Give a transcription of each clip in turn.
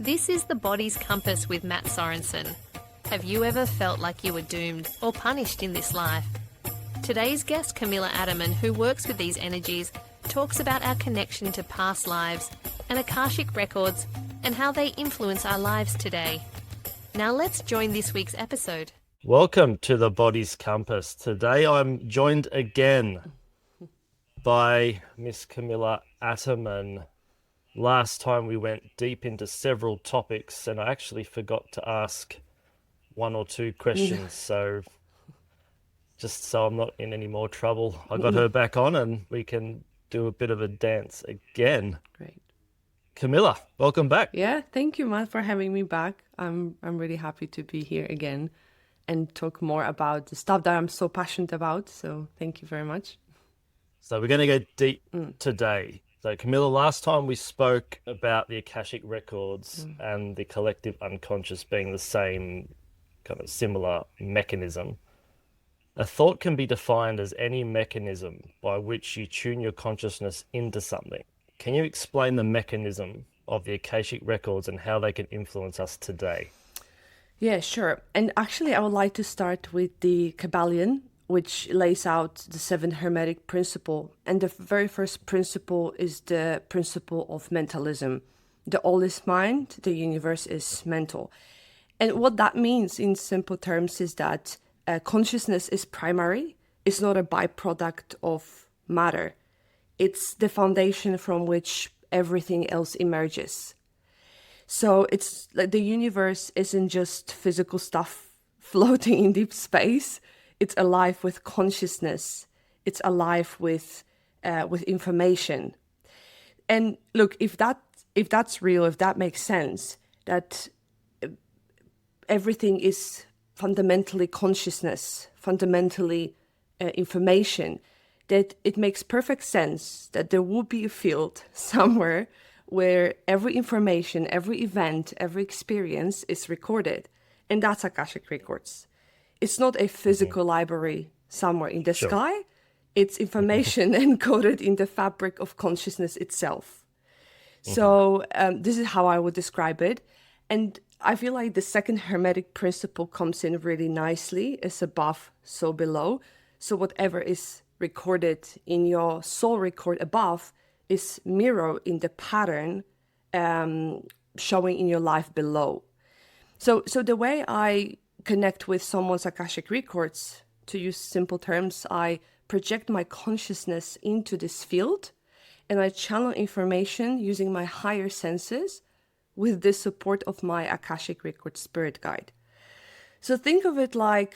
This is The Body's Compass with Matt Sorensen. Have you ever felt like you were doomed or punished in this life? Today's guest, Kamila, Ataman, who works with these energies, talks about our connection to past lives and Akashic Records and how they influence our lives today. Now let's join this week's episode. Welcome to The Body's Compass. Today I'm joined again by Miss Kamila Ataman. Last time we went deep into several topics and I actually forgot to ask one or two questions. So just so I'm not in any more trouble, I got her back on and we can do a bit of a dance again. Great. Kamila, welcome back. Yeah, thank you, Matt, for having me back. I'm really happy to be here again and talk more about the stuff that I'm so passionate about. So thank you very much. So we're going to go deep today. So Kamila, last time we spoke about the Akashic Records and the collective unconscious being the same kind of similar mechanism. A thought can be defined as any mechanism by which you tune your consciousness into something. Can you explain the mechanism of the Akashic Records and how they can influence us today? Yeah, sure. And actually, I would like to start with the Kabbalion, which lays out the 7 Hermetic principle. And the very first principle is the principle of mentalism. The all is mind, the universe is mental. And what that means in simple terms is that consciousness is primary. It's not a byproduct of matter. It's the foundation from which everything else emerges. So it's like the universe isn't just physical stuff floating in deep space. It's alive with consciousness. It's alive with information. And look, if that's real, if that makes sense, that everything is fundamentally consciousness, fundamentally information, that it makes perfect sense that there will be a field somewhere where every information, every event, every experience is recorded. And that's Akashic Records. It's not a physical library somewhere in the sky. It's information encoded in the fabric of consciousness itself. So this is how I would describe it. And I feel like the second Hermetic principle comes in really nicely. It's above, so below. So whatever is recorded in your soul record above is mirrored in the pattern showing in your life below. So the way I connect with someone's Akashic Records, to use simple terms, I project my consciousness into this field and I channel information using my higher senses with the support of my Akashic Records spirit guide. So think of it like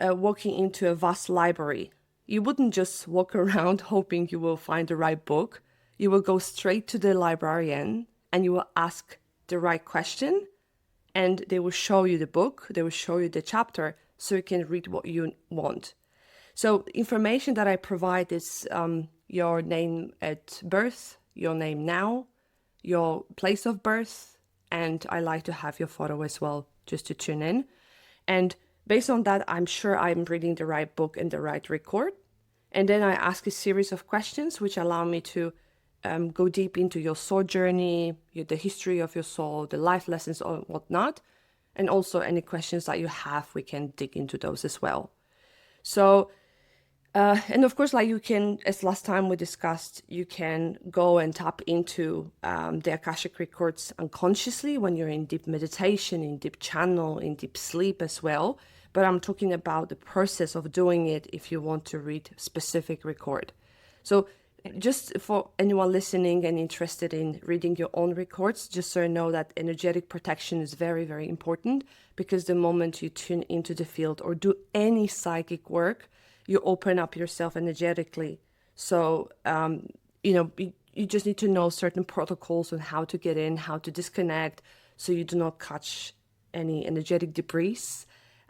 walking into a vast library. You wouldn't just walk around hoping you will find the right book. You will go straight to the librarian and you will ask the right question. And they will show you the book, they will show you the chapter, so you can read what you want. So information that I provide is your name at birth, your name now, your place of birth, and I like to have your photo as well, just to tune in. And based on that, I'm sure I'm reading the right book and the right record. And then I ask a series of questions which allow me to go deep into your soul journey, the history of your soul, the life lessons or whatnot. And also any questions that you have, we can dig into those as well. So, and of course, like you can, as last time we discussed, you can go and tap into the Akashic Records unconsciously when you're in deep meditation, in deep channel, in deep sleep as well. But I'm talking about the process of doing it if you want to read specific record. So just for anyone listening and interested in reading your own records, just so you know that energetic protection is very, very important, because the moment you tune into the field or do any psychic work, you open up yourself energetically. So, you just need to know certain protocols on how to get in, how to disconnect, so you do not catch any energetic debris.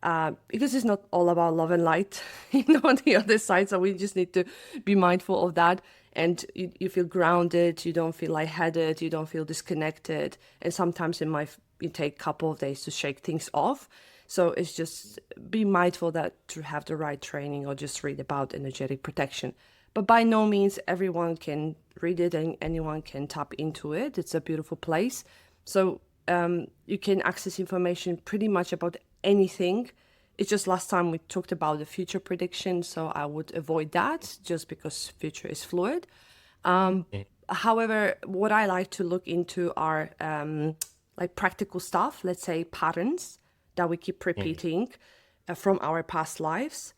Because it's not all about love and light, on the other side. So we just need to be mindful of that. And you feel grounded, you don't feel lightheaded, you don't feel disconnected. And sometimes it might take a couple of days to shake things off. So it's just be mindful that to have the right training or just read about energetic protection. But by no means everyone can read it and anyone can tap into it. It's a beautiful place. So you can access information pretty much about anything. It's just last time we talked about the future prediction, so I would avoid that just because future is fluid. However, what I like to look into are like practical stuff, let's say patterns that we keep repeating from our past lives.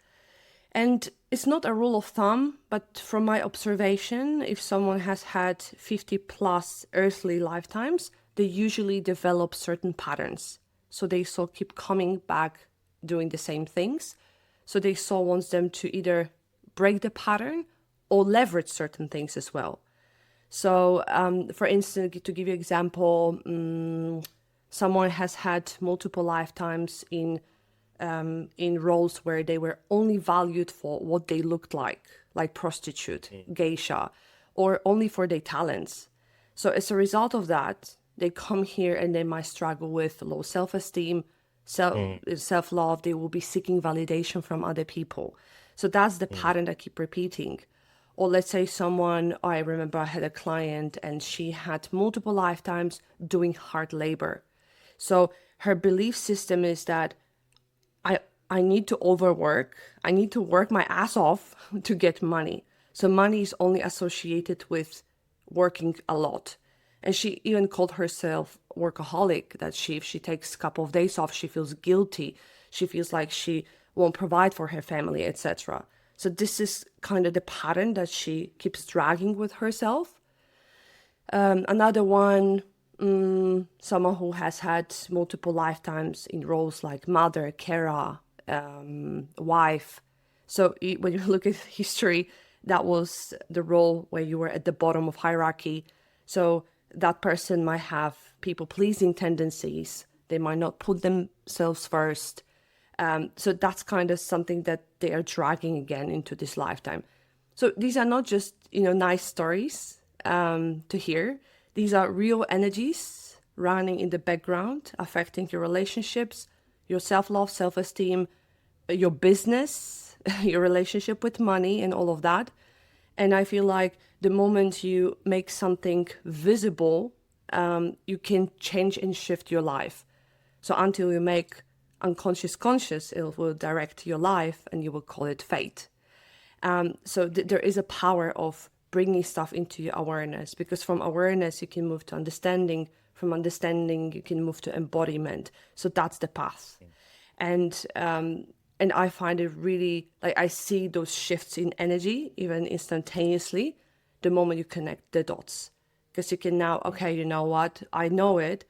And it's not a rule of thumb, but from my observation, if someone has had 50 plus earthly lifetimes, they usually develop certain patterns. So they so keep coming back doing the same things. So they so wants them to either break the pattern or leverage certain things as well. So, for instance, to give you an example, someone has had multiple lifetimes in roles where they were only valued for what they looked like prostitute, geisha, or only for their talents. So as a result of that, they come here and they might struggle with low self-esteem, self-love. They will be seeking validation from other people. So that's the pattern that I keep repeating. Or let's say I remember I had a client and she had multiple lifetimes doing hard labor. So her belief system is that I need to overwork. I need to work my ass off to get money. So money is only associated with working a lot. And she even called herself workaholic, that if she takes a couple of days off, she feels guilty. She feels like she won't provide for her family, etc. So this is kind of the pattern that she keeps dragging with herself. Another one, someone who has had multiple lifetimes in roles like mother, carer, wife. So when you look at history, that was the role where you were at the bottom of hierarchy. So that person might have people-pleasing tendencies. They might not put themselves first. So that's kind of something that they are dragging again into this lifetime. So these are not just, nice stories to hear. These are real energies running in the background, affecting your relationships, your self-love, self-esteem, your business, your relationship with money and all of that. And I feel like the moment you make something visible, you can change and shift your life. So until you make unconscious conscious, it will direct your life and you will call it fate. So there is a power of bringing stuff into your awareness, because from awareness you can move to understanding. From understanding you can move to embodiment. So that's the path. And I find it really, like, I see those shifts in energy even instantaneously the moment you connect the dots, because you can now, okay, you know what, I know it.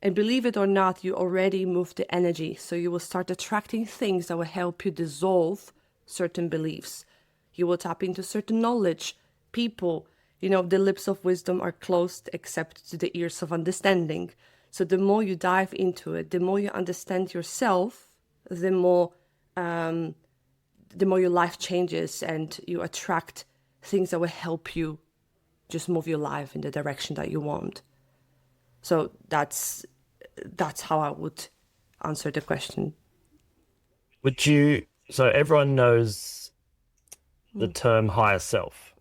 And believe it or not, you already moved the energy. So you will start attracting things that will help you dissolve certain beliefs. You will tap into certain knowledge, people. The lips of wisdom are closed except to the ears of understanding. So the more you dive into it, the more you understand yourself, the more your life changes and you attract things that will help you just move your life in the direction that you want. So that's how I would answer the question. So everyone knows the term higher self.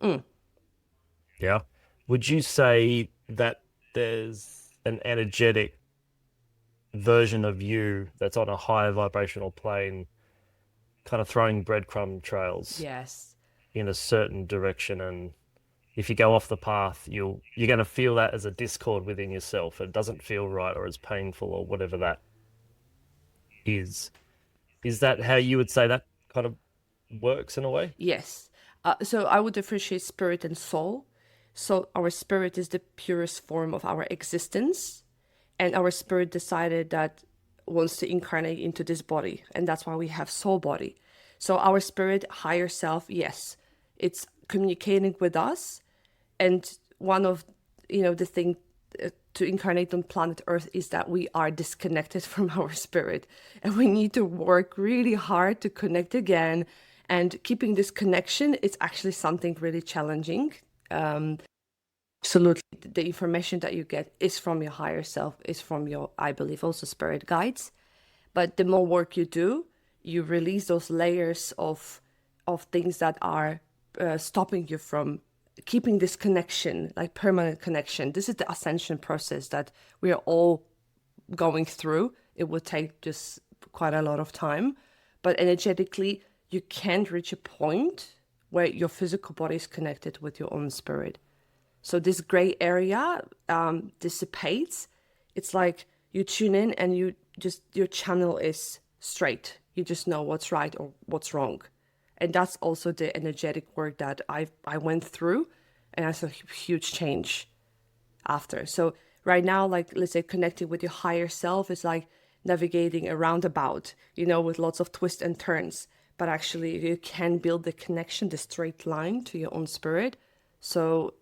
Yeah. Would you say that there's an energetic version of you that's on a higher vibrational plane, kind of throwing breadcrumb trails Yes. in a certain direction, and if you go off the path, you're going to feel that as a discord within yourself. It doesn't feel right, or it's painful, or whatever that is. Is that how you would say that kind of works in a way? Yes. So I would differentiate spirit and soul. So our spirit is the purest form of our existence, and our spirit decided that wants to incarnate into this body, and that's why we have soul body. So our spirit, higher self, yes, it's communicating with us. And one of the thing to incarnate on planet Earth is that we are disconnected from our spirit, and we need to work really hard to connect again. And keeping this connection is actually something really challenging. Absolutely, the information that you get is from your higher self, is from your, I believe, also spirit guides. But the more work you do, you release those layers of things that are stopping you from keeping this connection, like permanent connection. This is the ascension process that we are all going through. It would take just quite a lot of time. But energetically, you can't reach a point where your physical body is connected with your own spirit. So this gray area dissipates. It's like you tune in and your channel is straight. You just know what's right or what's wrong. And that's also the energetic work that I went through, and I saw a huge change after. So right now, like, let's say connecting with your higher self is like navigating a roundabout, with lots of twists and turns. But actually you can build the connection, the straight line to your own spirit. So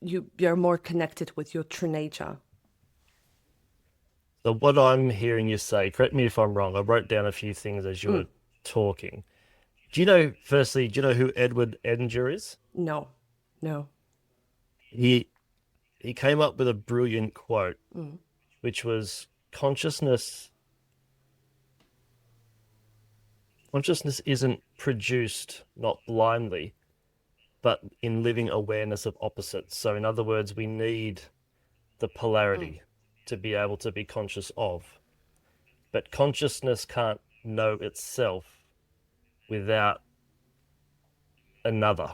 you're more connected with your true nature. So what I'm hearing you say, correct me if I'm wrong, I wrote down a few things as you were talking. Firstly, do you know who Edward Edinger is? No. He came up with a brilliant quote, which was, consciousness isn't produced not blindly, but in living awareness of opposites. So in other words, we need the polarity to be able to be conscious of. But consciousness can't know itself without another.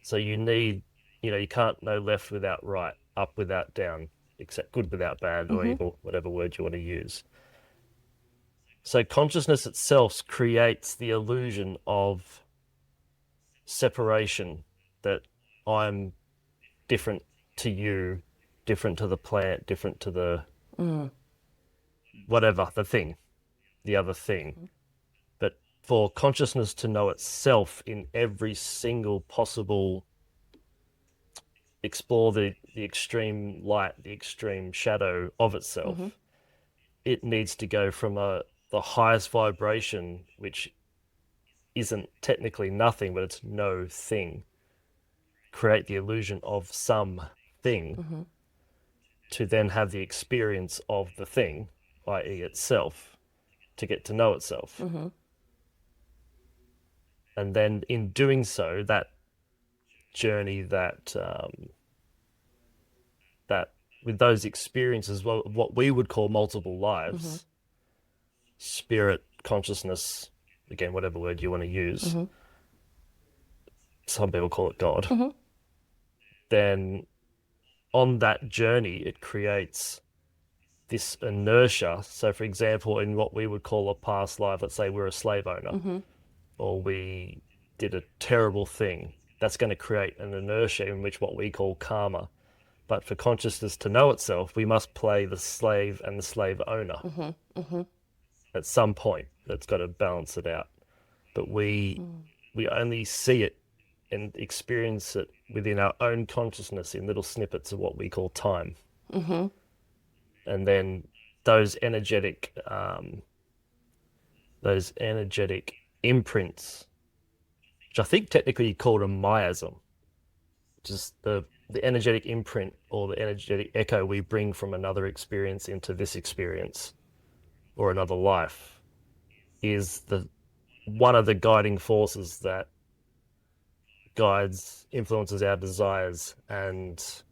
So you need, you can't know left without right, up without down, except good without bad or evil, whatever word you want to use. So consciousness itself creates the illusion of separation, that I'm different to you, different to the plant, different to the whatever, the other thing. But for consciousness to know itself in every single possible, explore the extreme light, the extreme shadow of itself, it needs to go from the highest vibration, which isn't technically nothing, but it's no thing, create the illusion of something, to then have the experience of the thing, i.e. itself, to get to know itself. And then in doing so, that journey, that with those experiences, what we would call multiple lives, spirit, consciousness, again, whatever word you want to use, some people call it God, then on that journey, it creates this inertia. So for example, in what we would call a past life, let's say we're a slave owner, or we did a terrible thing, that's going to create an inertia in which what we call karma. But for consciousness to know itself, we must play the slave and the slave owner. At some point, that's got to balance it out. But we only see it and experience it within our own consciousness in little snippets of what we call time. And then those energetic imprints, which I think technically you call them miasm, just the energetic imprint or the energetic echo we bring from another experience into this experience or another life, is one of the guiding forces that influences our desires, and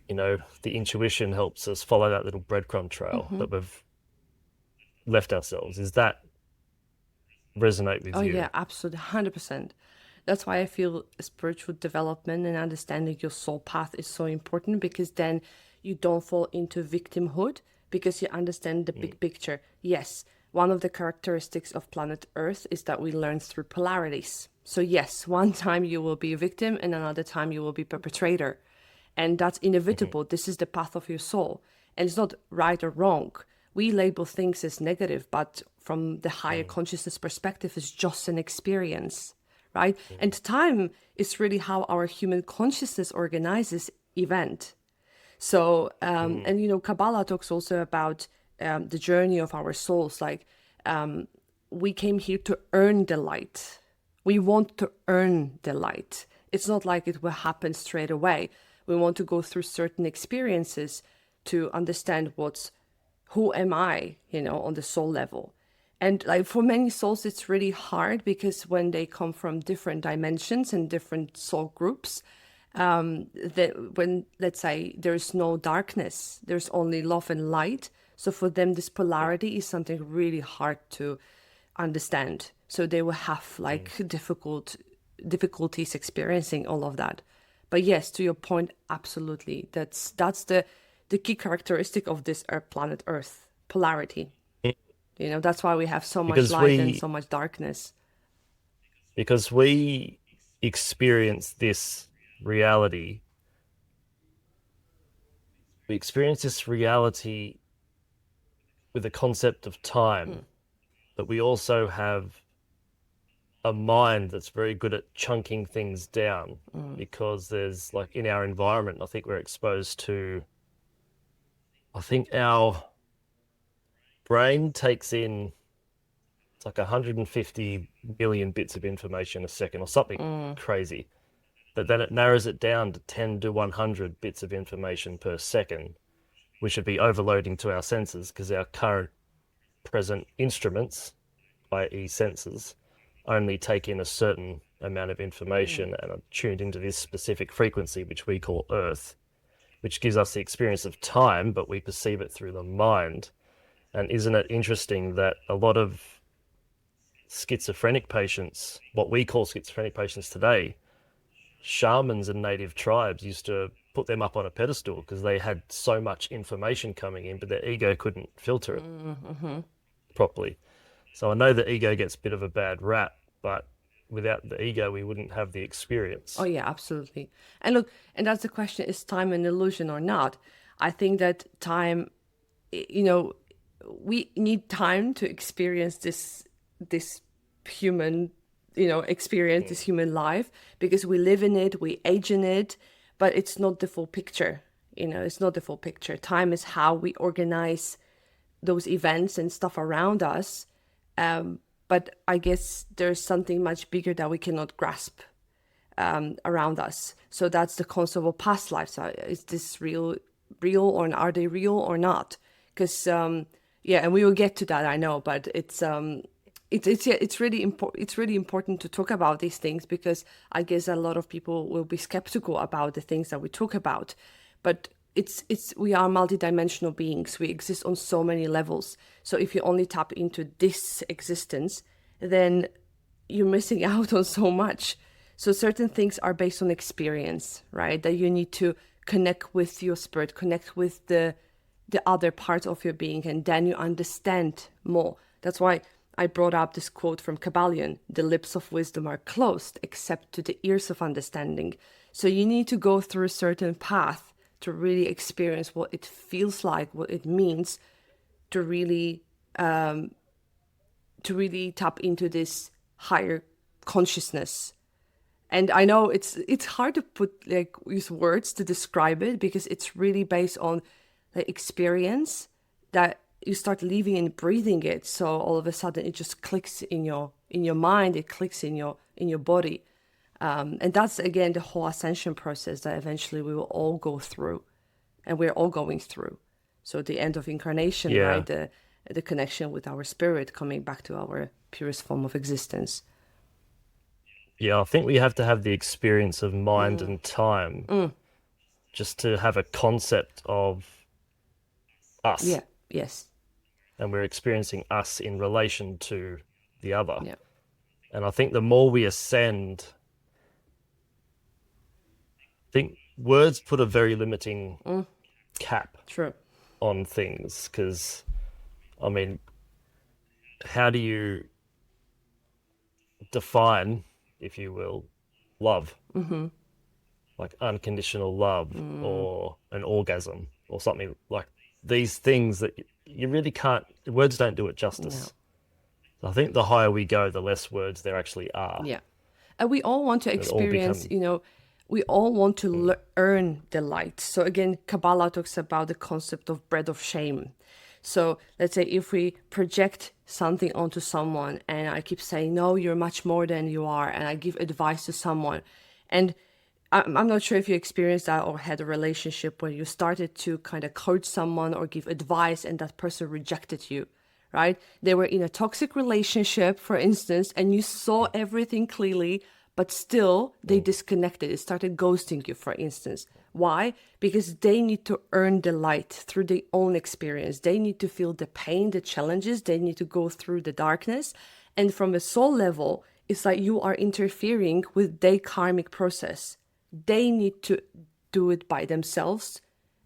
the intuition helps us follow that little breadcrumb trail that we've left ourselves. Is that resonate with you? Oh yeah, absolutely, 100%. That's why I feel spiritual development and understanding your soul path is so important, because then you don't fall into victimhood, because you understand the big picture. Yes, one of the characteristics of planet Earth is that we learn through polarities. So yes, one time you will be a victim and another time you will be perpetrator. And that's inevitable. This is the path of your soul. And it's not right or wrong. We label things as negative, but from the higher consciousness perspective, it's just an experience, right? And time is really how our human consciousness organizes event. So, and Kabbalah talks also about the journey of our souls. Like, we came here to earn the light. We want to earn the light. It's not like it will happen straight away. We want to go through certain experiences to understand who am I, on the soul level. And like for many souls, it's really hard, because when they come from different dimensions and different soul groups, that when, let's say, there's no darkness, there's only love and light. So for them, this polarity is something really hard to understand. So they will have like difficulties experiencing all of that. But yes, to your point, absolutely. That's the key characteristic of this planet Earth, polarity. You know, that's why we have so much light and so much darkness. Because we experience this reality. We experience this reality with the concept of time, but we also have a mind that's very good at chunking things down because there's like in our environment, I think we're exposed to, I think our brain takes in, it's like 150 million bits of information a second or something crazy. But then it narrows it down to 10 to 100 bits of information per second, which would be overloading to our senses because our current present instruments, i.e. senses, only take in a certain amount of information and are tuned into this specific frequency, which we call Earth, which gives us the experience of time, but we perceive it through the mind. And isn't it interesting that a lot of schizophrenic patients, what we call schizophrenic patients today, shamans and native tribes used to put them up on a pedestal because they had so much information coming in, but their ego couldn't filter it properly. So I know the ego gets a bit of a bad rap, but without the ego, we wouldn't have the experience. Oh, yeah, absolutely. And look, and that's the question, is time an illusion or not? I think that time, you know, we need time to experience this human, you know, experience, this human life, because we live in it, we age in it, but it's not the full picture. You know, it's not the full picture. Time is how we organize those events and stuff around us. But I guess there's something much bigger that we cannot grasp around us. So that's the concept of past lives. Is this real, or are they real or not? Because yeah, and we will get to that, I know, but it's really important. It's really important to talk about these things because I guess a lot of people will be skeptical about the things that we talk about. But we are multidimensional beings. We exist on so many levels. So if you only tap into this existence, then you're missing out on so much. So certain things are based on experience, right? That you need to connect with your spirit, connect with the other part of your being, and then you understand more. That's why I brought up this quote from Kabbalion: "The lips of wisdom are closed, except to the ears of understanding." So you need to go through a certain path to really experience what it feels like, what it means to really tap into this higher consciousness. And I know it's hard to use words to describe it because it's really based on the experience that you start living and breathing it. So all of a sudden it just clicks in your mind, it clicks in your body. And that's, again, the whole ascension process that eventually we will all go through, and we're all going through. So the end of incarnation, right? The connection with our spirit, coming back to our purest form of existence. Yeah, I think we have to have the experience of mind and time just to have a concept of us. Yeah, yes. And we're experiencing us in relation to the other. Yeah. And I think the more we ascend, I think words put a very limiting cap on things, because, I mean, how do you define, if you will, love? Like unconditional love or an orgasm or something like these things that you really can't, words don't do it justice. No. I think the higher we go, the less words there actually are. Yeah. And we all want to experience, we all want to earn the light. So again, Kabbalah talks about the concept of bread of shame. So let's say if we project something onto someone and I keep saying, no, you're much more than you are, and I give advice to someone, and I'm not sure if you experienced that or had a relationship where you started to kind of coach someone or give advice and that person rejected you, right? They were in a toxic relationship, for instance, and you saw everything clearly, but still they disconnected. It started ghosting you, for instance. Why? Because they need to earn the light through their own experience. They need to feel the pain, the challenges. They need to go through the darkness. And from a soul level, it's like you are interfering with their karmic process. They need to do it by themselves.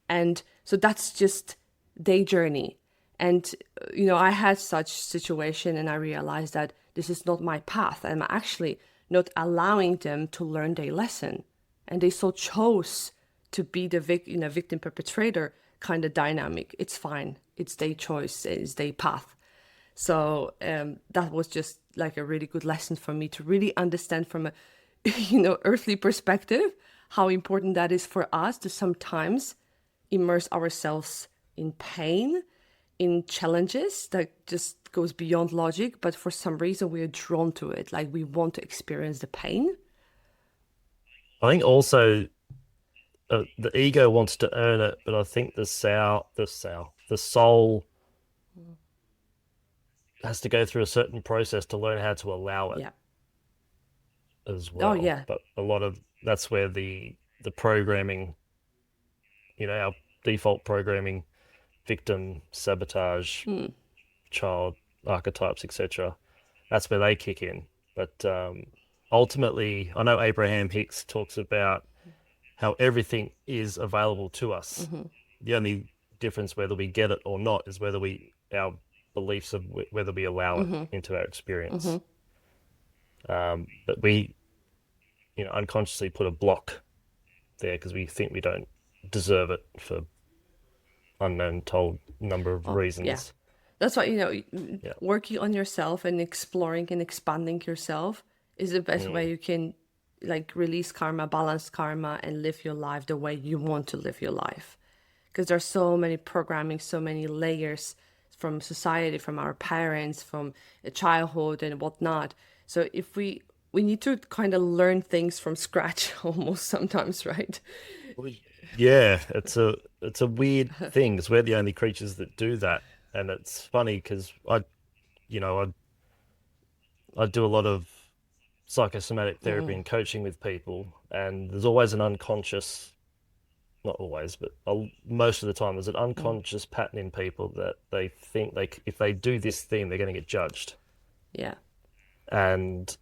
And so that's just their journey. And, I had such situation and I realized that this is not my path. I'm actually not allowing them to learn their lesson. And they so chose to be the victim perpetrator kind of dynamic. It's fine. It's their choice. It's their path. So that was just like a really good lesson for me to really understand from a, earthly perspective, how important that is for us to sometimes immerse ourselves in pain, in challenges that just goes beyond logic, but for some reason we are drawn to it. Like we want to experience the pain. I think also the ego wants to earn it, but I think the soul has to go through a certain process to learn how to allow it as well. Oh, yeah. But that's where the programming, our default programming, victim, sabotage, child archetypes, etc. That's where they kick in. But ultimately, I know Abraham Hicks talks about how everything is available to us. The only difference whether we get it or not is our beliefs of whether we allow it into our experience. But we, unconsciously put a block there because we think we don't deserve it for unknown told number of reasons. Yeah. That's why, working on yourself and exploring and expanding yourself is the best way you can release karma, balance karma, and live your life the way you want to live your life. Because there's so many programming, so many layers from society, from our parents, from childhood and whatnot. So if we need to kind of learn things from scratch almost sometimes, right? Yeah, it's a weird thing because we're the only creatures that do that. And it's funny because I do a lot of psychosomatic therapy and coaching with people, and there's always an unconscious, not always, but most of the time, there's an unconscious pattern in people that they think if they do this thing, they're going to get judged. Yeah. And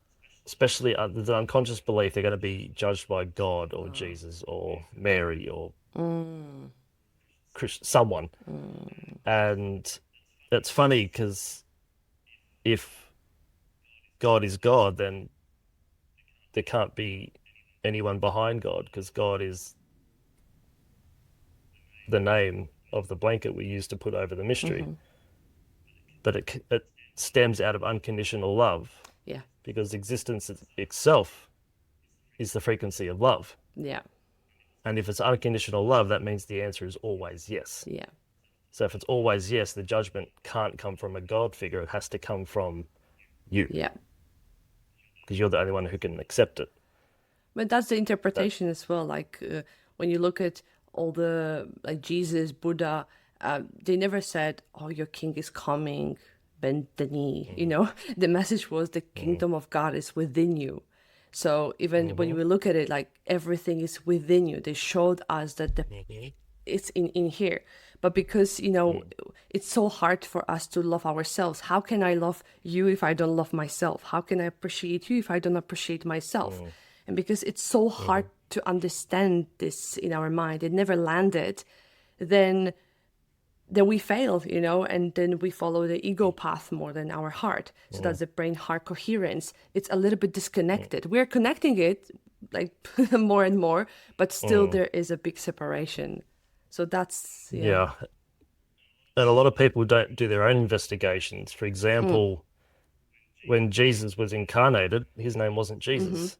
especially there's an unconscious belief they're going to be judged by God or Jesus or Mary or someone. And it's funny because if God is God, then there can't be anyone behind God because God is the name of the blanket we use to put over the mystery. But it stems out of unconditional love. Yeah. Because existence itself is the frequency of love. Yeah. And if it's unconditional love, that means the answer is always yes. Yeah. So if it's always yes, the judgment can't come from a God figure. It has to come from you. Yeah. Because you're the only one who can accept it. But that's the interpretation as well. When you look at all the, Jesus, Buddha, they never said, oh, your king is coming, bend the knee. The message was the kingdom of God is within you. So even when we look at it, everything is within you. They showed us that it's in here. But because, it's so hard for us to love ourselves. How can I love you if I don't love myself? How can I appreciate you if I don't appreciate myself? And because it's so hard to understand this in our mind, it never landed, then we fail, and then we follow the ego path more than our heart. So that's the brain-heart coherence. It's a little bit disconnected. We're connecting it more and more, but still there is a big separation. So that's, Yeah. And a lot of people don't do their own investigations. For example, when Jesus was incarnated, his name wasn't Jesus.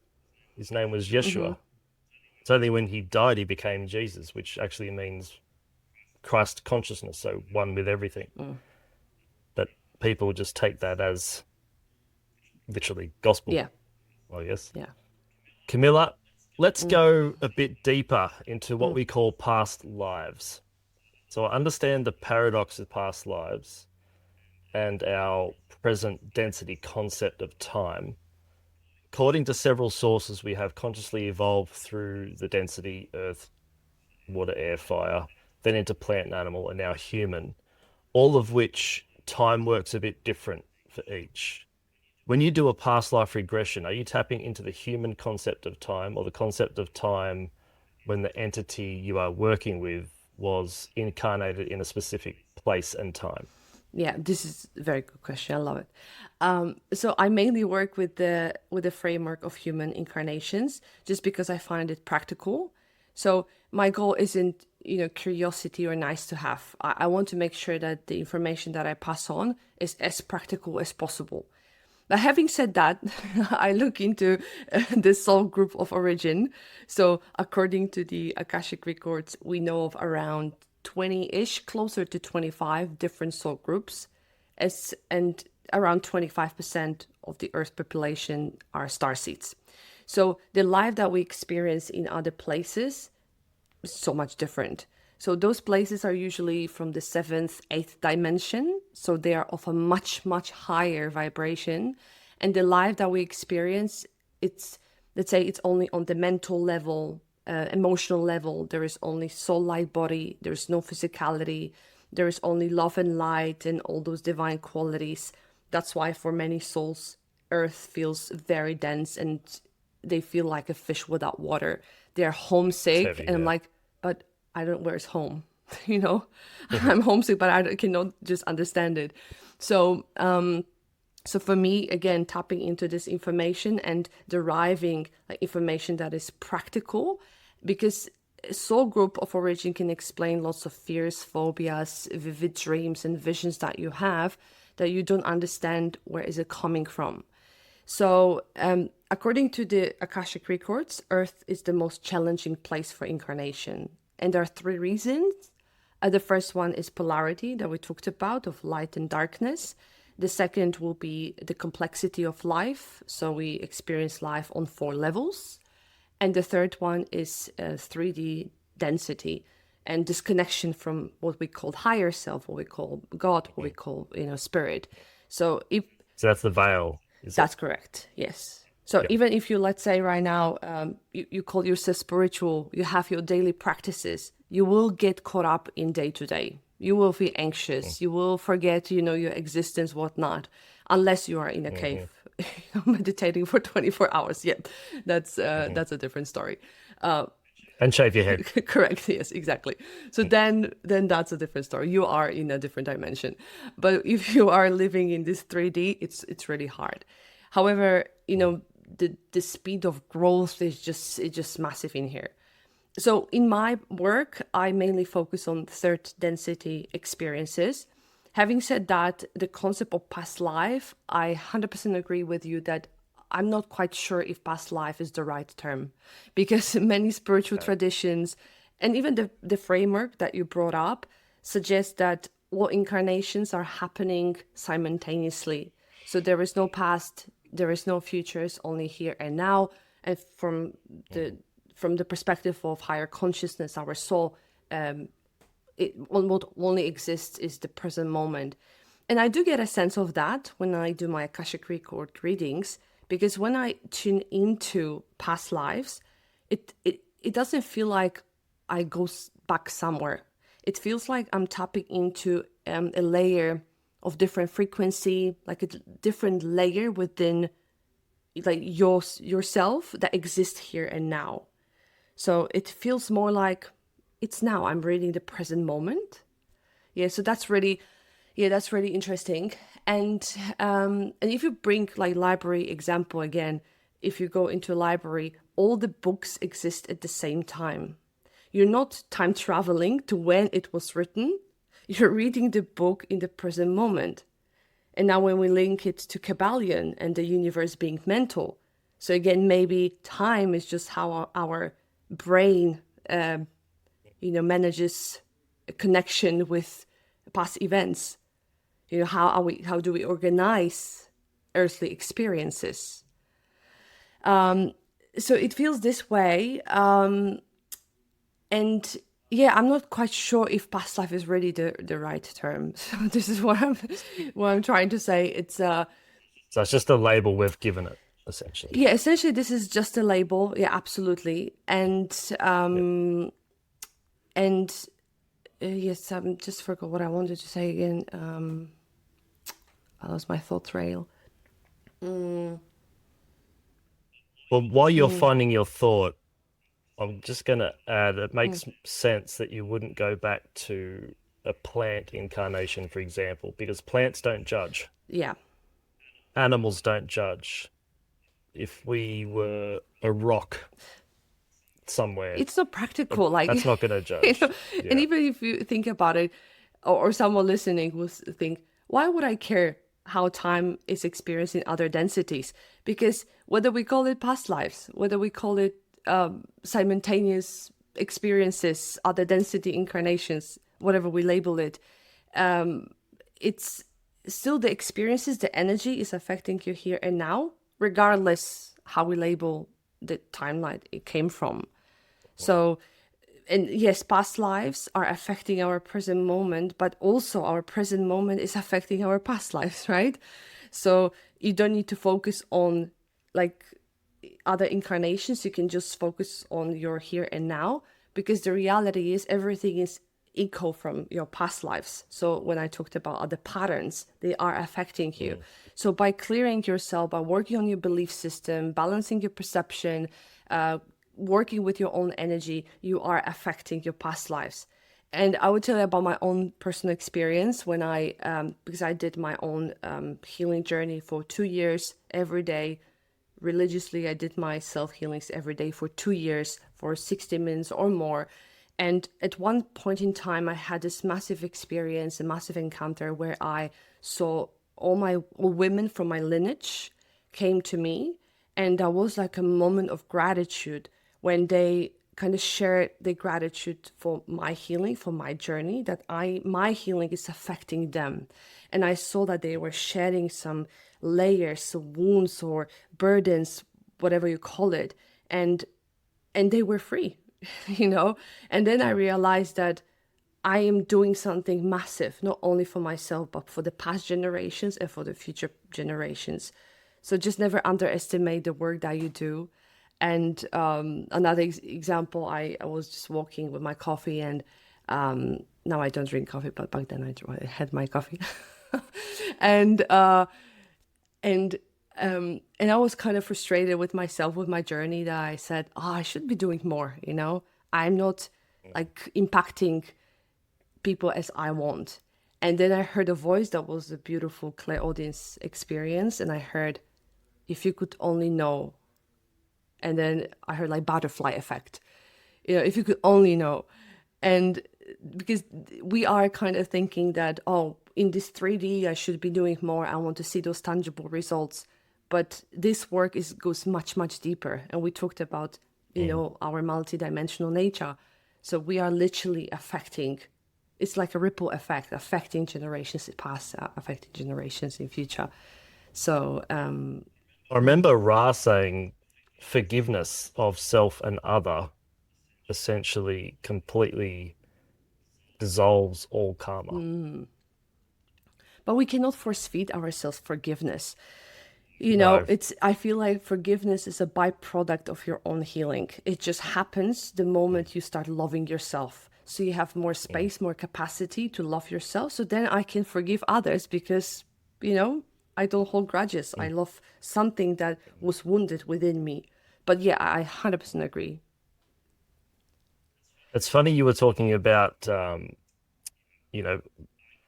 His name was Yeshua. It's only when he died he became Jesus, which actually means Christ consciousness, so one with everything. But people just take that as literally gospel. Yeah. I guess. Yeah. Kamila, let's go a bit deeper into what we call past lives. So I understand the paradox of past lives and our present density concept of time. according to several sources, we have consciously evolved through the density earth, water, air, fire, then into plant and animal, and now human, all of which time works a bit different for each. When you do a past life regression, are you tapping into the human concept of time or the concept of time when the entity you are working with was incarnated in a specific place and time? Yeah, this is a very good question. I love it. So I mainly work with the framework of human incarnations, just because I find it practical. So my goal isn't, curiosity or nice to have. I want to make sure that the information that I pass on is as practical as possible. But having said that, I look into the soul group of origin. So according to the Akashic Records, we know of around 20-ish, closer to 25 different soul groups, and around 25% of the Earth population are starseeds. So the life that we experience in other places is so much different. So those places are usually from the 7th, 8th dimension. So they are of a much, much higher vibration. And the life that we experience, let's say it's only on the mental level, emotional level. There is only soul, light, body. There is no physicality. There is only love and light and all those divine qualities. That's why for many souls, Earth feels very dense and they feel like a fish without water. They're homesick. Heavy, and I'm yeah. like, but I don't, where's home? I'm homesick, but I cannot just understand it. So, so for me, again, tapping into this information and deriving information that is practical, because a soul group of origin can explain lots of fears, phobias, vivid dreams and visions that you have that you don't understand where is it coming from. So according to the Akashic Records, Earth is the most challenging place for incarnation. And there are 3 reasons. The first one is polarity that we talked about, of light and darkness. The second will be the complexity of life. So we experience life on 4 levels. And the third one is 3D density and disconnection from what we call higher self, what we call God, what we call, spirit. So that's the veil. That's correct. Yes. So even if you, let's say right now, you call yourself spiritual, you have your daily practices, you will get caught up in day to day. You will feel anxious. You will forget, your existence, whatnot, unless you are in a cave meditating for 24 hours. Yeah, that's a different story. And shave your head. Correct. Yes, exactly. So then that's a different story. You are in a different dimension. But if you are living in this 3D, it's really hard. However, the speed of growth is just massive in here. So in my work, I mainly focus on 3rd density experiences. Having said that, the concept of past life, I 100% agree with you that I'm not quite sure if past life is the right term, because many spiritual traditions and even the framework that you brought up suggests that all incarnations are happening simultaneously. So there is no past, there is no futures, only here and now. And from the perspective of higher consciousness, our soul, what only exists is the present moment. And I do get a sense of that when I do my Akashic Record readings, because when I tune into past lives, it doesn't feel like I go back somewhere. It feels like I'm tapping into a layer of different frequency, like a different layer within like yourself that exists here and now. So it feels more like it's now. I'm reading the present moment. Yeah, so that's really interesting. And if you bring like library example again, if you go into a library, all the books exist at the same time. You're not time traveling to when it was written. You're reading the book in the present moment. And now when we link it to Kabbalion and the universe being mental, so again, maybe time is just how our brain, manages a connection with past events. How do we organize earthly experiences? So it feels this way. And yeah, I'm not quite sure if past life is really the right term. So this is what I'm trying to say. It's So it's just a label we've given it. essentially. Yeah, essentially, this is just a label. Yeah, absolutely. Yes, I just forgot what I wanted to say again. I lost my thought trail. Well, while you're finding your thought, I'm just going to add, it makes sense that you wouldn't go back to a plant incarnation, for example, because plants don't judge. Yeah. Animals don't judge. If we were a rock somewhere, It's not practical. Like, that's not going to judge. And even if you think about it, or someone listening will think, why would I care how time is experienced in other densities? Because whether we call it past lives, whether we call it simultaneous experiences, other density incarnations, whatever we label it, it's still the experiences, the energy is affecting you here and now, regardless how we label the timeline it came from. So, and yes, past lives are affecting our present moment, but also our present moment is affecting our past lives, right? So you don't need to focus on like other incarnations. You can just focus on your here and now, because the reality is everything is echo from your past lives. So when I talked about other patterns, they are affecting you. So by clearing yourself, by working on your belief system, balancing your perception, working with your own energy, you are affecting your past lives. And I would tell you about my own personal experience when because I did my own healing journey for 2 years every day. Religiously, I did my self-healings every day for 2 years for 60 minutes or more. And at one point in time, I had this massive experience, a massive encounter where I saw all women from my lineage came to me. And that was like a moment of gratitude when they kind of shared their gratitude for my healing, for my journey, that my healing is affecting them. And I saw that they were shedding some layers, wounds or burdens, whatever you call it. And they were free, And then I realized that I am doing something massive, not only for myself, but for the past generations and for the future generations. So just never underestimate the work that you do. And another example, I was just walking with my coffee, and now I don't drink coffee, but back then I had my coffee. and I was kind of frustrated with myself, with my journey, that I said, I should be doing more, I'm not like impacting people as I want. And then I heard a voice that was a beautiful clairaudience experience. And I heard, if you could only know. And then I heard like butterfly effect, if you could only know. And because we are kind of thinking that, in this 3D, I should be doing more. I want to see those tangible results. But this work goes much, much deeper. And we talked about, our multidimensional nature. So we are literally affecting, it's like a ripple effect, affecting generations in past, affecting generations in future. So I remember Ra saying forgiveness of self and other essentially completely dissolves all karma. But we cannot force feed ourselves forgiveness. No. I feel like forgiveness is a byproduct of your own healing. It just happens the moment you start loving yourself. So you have more space, more capacity to love yourself. So then I can forgive others because, I don't hold grudges. I love something that was wounded within me. But yeah, I 100% agree. It's funny you were talking about,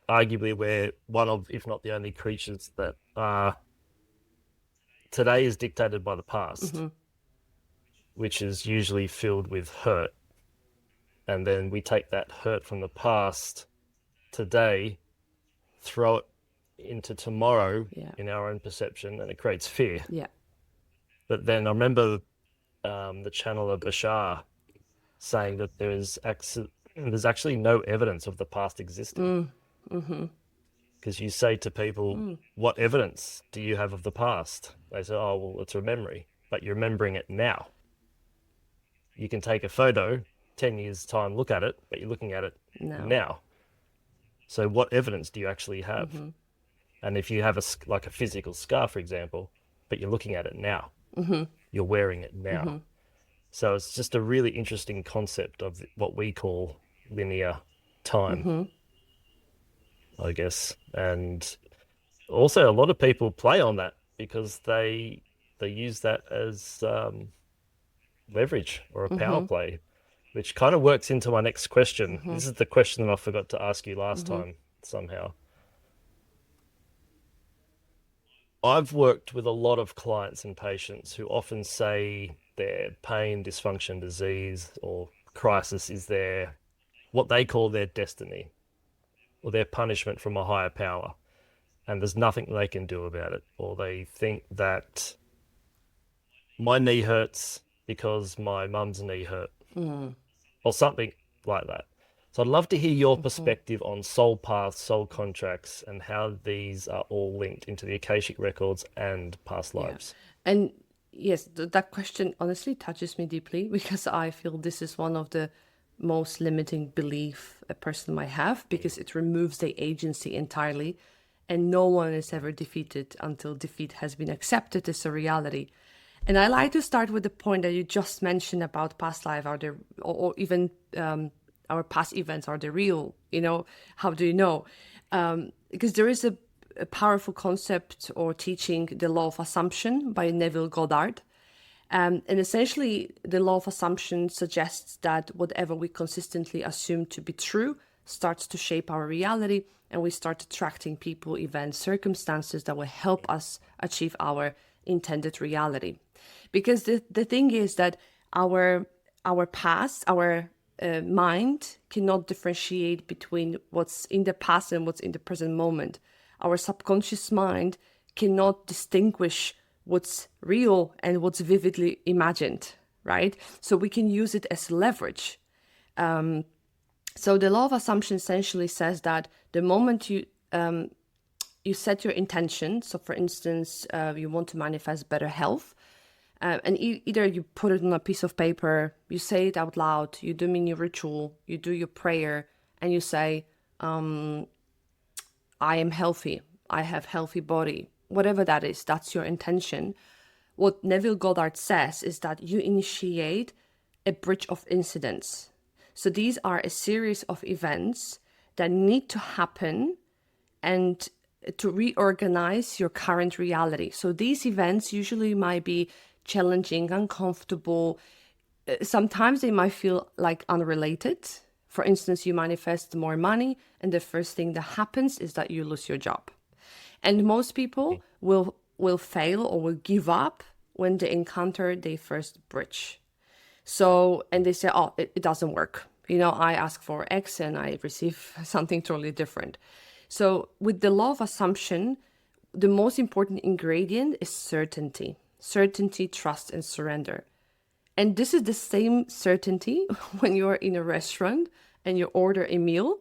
arguably we're one of, if not the only creatures that are today is dictated by the past, which is usually filled with hurt. And then we take that hurt from the past today, throw it into tomorrow in our own perception, and it creates fear. Yeah. But then I remember the channeler Bashar saying that there's actually no evidence of the past existing. Because you say to people, what evidence do you have of the past? They say, well, it's a memory, but you're remembering it now. You can take a photo, 10 years' time, look at it, but you're looking at it now. So what evidence do you actually have? And if you have a physical scar, for example, but you're looking at it now. You're wearing it now. So it's just a really interesting concept of what we call linear time, I guess. And also a lot of people play on that because they use that as leverage or a power play, which kind of works into my next question. This is the question that I forgot to ask you last time somehow. I've worked with a lot of clients and patients who often say their pain, dysfunction, disease, or crisis is what they call their destiny or their punishment from a higher power. And there's nothing they can do about it. Or they think that my knee hurts because my mum's knee hurt or something like that. So I'd love to hear your perspective on soul paths, soul contracts, and how these are all linked into the Akashic Records and past lives. Yeah. And yes, that question honestly touches me deeply because I feel this is one of the most limiting belief a person might have, because it removes the agency entirely, and no one is ever defeated until defeat has been accepted as a reality. And I like to start with the point that you just mentioned about past life, or even our past events, are they real? How do you know? Because there is a powerful concept or teaching, the law of assumption by Neville Goddard. And essentially, the law of assumption suggests that whatever we consistently assume to be true starts to shape our reality, and we start attracting people, events, circumstances that will help us achieve our intended reality. Because the thing is that our past, our mind cannot differentiate between what's in the past and what's in the present moment. Our subconscious mind cannot distinguish what's real and what's vividly imagined, right? So we can use it as leverage. So the law of assumption essentially says that the moment you set your intention, so for instance, you want to manifest better health, and either you put it on a piece of paper, you say it out loud, you do mini ritual, you do your prayer, and you say, I am healthy, I have healthy body, whatever that is, that's your intention. What Neville Goddard says is that you initiate a bridge of incidents. So these are a series of events that need to happen and to reorganize your current reality. So these events usually might be challenging, uncomfortable. Sometimes they might feel like unrelated. For instance, you manifest more money, and the first thing that happens is that you lose your job. And most people will fail or will give up when they encounter their first bridge. So, and they say, oh, it doesn't work. I ask for X and I receive something totally different. So with the law of assumption, the most important ingredient is certainty. Certainty, trust, and surrender. And this is the same certainty when you're in a restaurant and you order a meal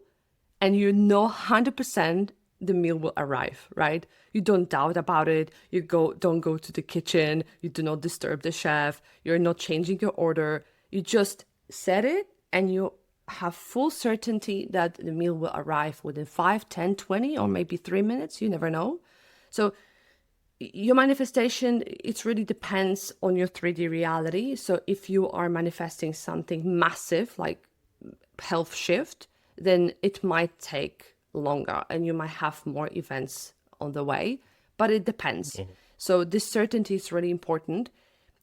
and you know 100% the meal will arrive, right? You don't doubt about it. Don't go to the kitchen. You do not disturb the chef. You're not changing your order. You just set it and you have full certainty that the meal will arrive within 5, 10, 20, or maybe 3 minutes. You never know. So your manifestation, it really depends on your 3D reality. So if you are manifesting something massive like health shift, then it might take longer and you might have more events on the way, but it depends. So this certainty is really important.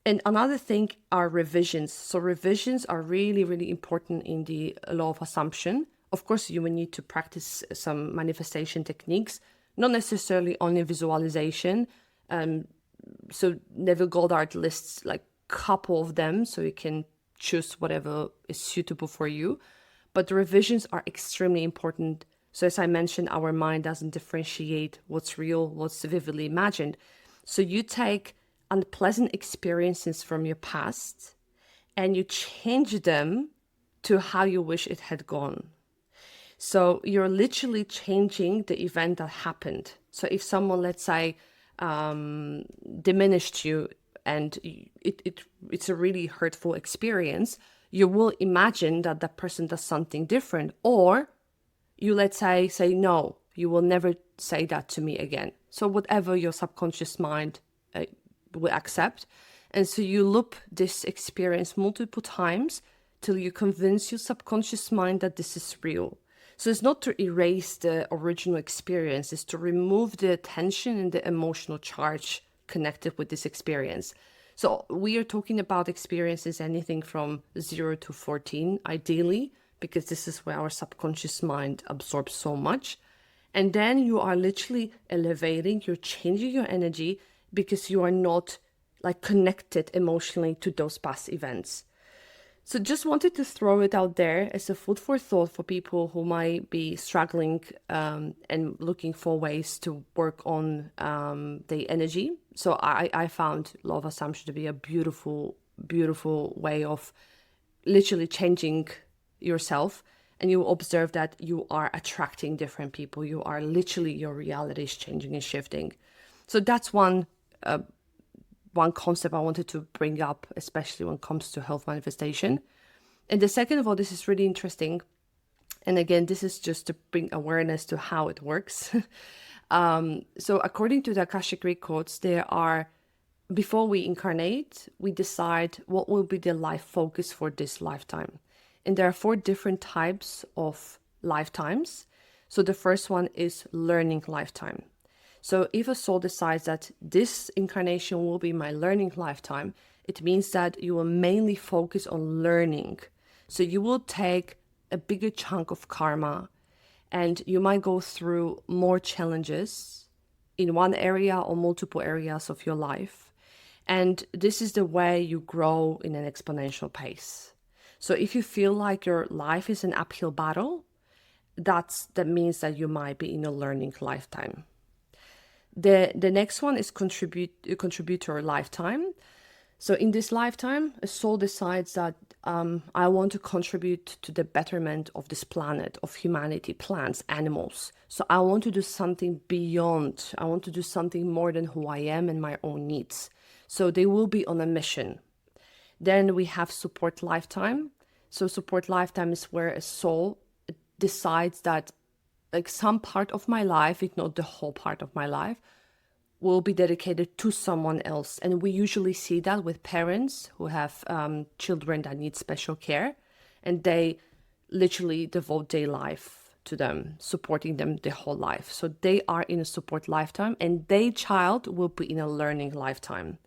And another thing are revisions. So revisions are really, really important in the law of assumption. Of course, you will need to practice some manifestation techniques, not necessarily only visualization. So Neville Goddard lists like a couple of them, so you can choose whatever is suitable for you. But the revisions are extremely important. So as I mentioned, our mind doesn't differentiate what's real, what's vividly imagined. So you take unpleasant experiences from your past and you change them to how you wish it had gone. So you're literally changing the event that happened. So if someone, let's say, diminished you and it's a really hurtful experience, you will imagine that that person does something different. Or you, let's say, no, you will never say that to me again. So whatever your subconscious mind will accept. And so you loop this experience multiple times till you convince your subconscious mind that this is real. So it's not to erase the original experience, it's to remove the tension and the emotional charge connected with this experience. So we are talking about experiences anything from 0 to 14, ideally, because this is where our subconscious mind absorbs so much. And then you are literally elevating, you're changing your energy because you are not like connected emotionally to those past events. So just wanted to throw it out there as a food for thought for people who might be struggling and looking for ways to work on the energy. So I found law of assumption to be a beautiful, beautiful way of literally changing yourself. And you observe that you are attracting different people. You are literally, your reality is changing and shifting. So that's one concept I wanted to bring up, especially when it comes to health manifestation. And the second of all, this is really interesting. And again, this is just to bring awareness to how it works. So according to the Akashic Records, before we incarnate, we decide what will be the life focus for this lifetime. And there are 4 different types of lifetimes. So the first one is learning lifetime. So if a soul decides that this incarnation will be my learning lifetime, it means that you will mainly focus on learning. So you will take a bigger chunk of karma and you might go through more challenges in one area or multiple areas of your life. And this is the way you grow in an exponential pace. So if you feel like your life is an uphill battle, that means that you might be in a learning lifetime. The next one is contributor lifetime. So in this lifetime, a soul decides that I want to contribute to the betterment of this planet, of humanity, plants, animals. So I want to do something beyond. I want to do something more than who I am and my own needs. So they will be on a mission. Then we have support lifetime. So support lifetime is where a soul decides that like some part of my life, if not the whole part of my life, will be dedicated to someone else. And we usually see that with parents who have children that need special care, and they literally devote their life to them, supporting them their whole life. So they are in a support lifetime, and their child will be in a learning lifetime.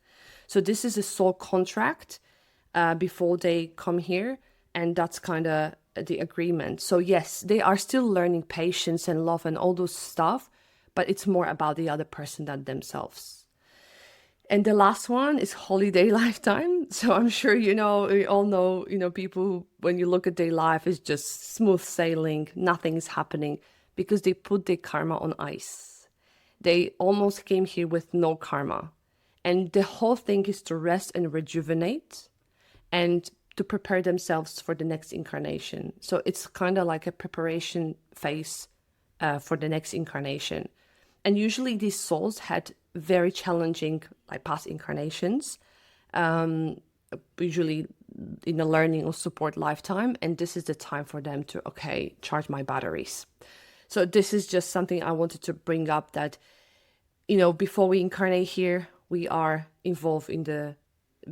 So this is a soul contract before they come here, and that's kind of the agreement. So yes, they are still learning patience and love and all those stuff, but it's more about the other person than themselves. And the last one is holiday lifetime. So I'm sure, we all know, people, when you look at their life, it's just smooth sailing, nothing is happening because they put their karma on ice. They almost came here with no karma. And the whole thing is to rest and rejuvenate and to prepare themselves for the next incarnation. So it's kind of like a preparation phase for the next incarnation. And usually these souls had very challenging past incarnations, usually in a learning or support lifetime. And this is the time for them to, charge my batteries. So this is just something I wanted to bring up that, before we incarnate here, we are involved in the